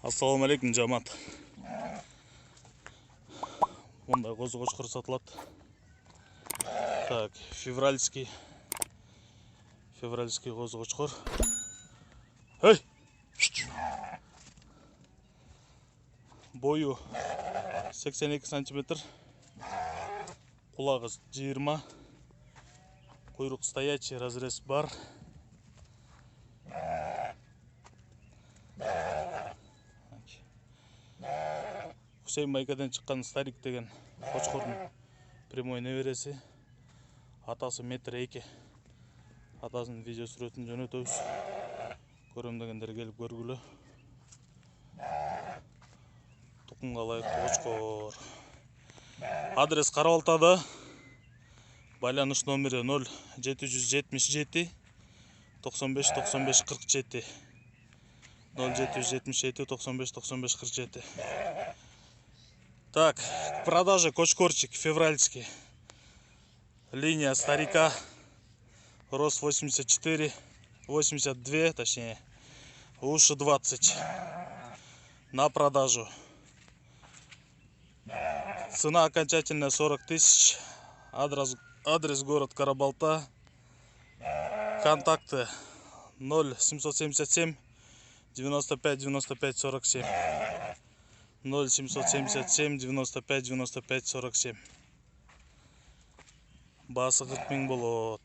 Ассаламу алейкум, жамаат. Мындай козу-кочкор сатылат. Так, февральский козу-кочкор. Эй! Бою 82 сантиметр. Кулагы 20. Куйрук стоячий, разрез бар. Хусейн Майкаден чыккан Старик деген кочкордун прямой небереси. Атасы метр 2. Атасынын видео сүрөтүн жөнөтөбүз. Көрөм дегендер келип көргүлө. Тукумга ылайыктуу кочкор. Адрес Карабалтада. Байланыш номери 0777 95 95 47. 0777 95 95 47. Так, к продаже кочкорчик февральский. Линия Старика. Рост 84, 82, точнее, уши 20. На продажу. Цена окончательная 40 тысяч. Адрес город Карабалта. Контакты 0777 95 95 47. 0777 95 95 47. Басы 40 000 болот.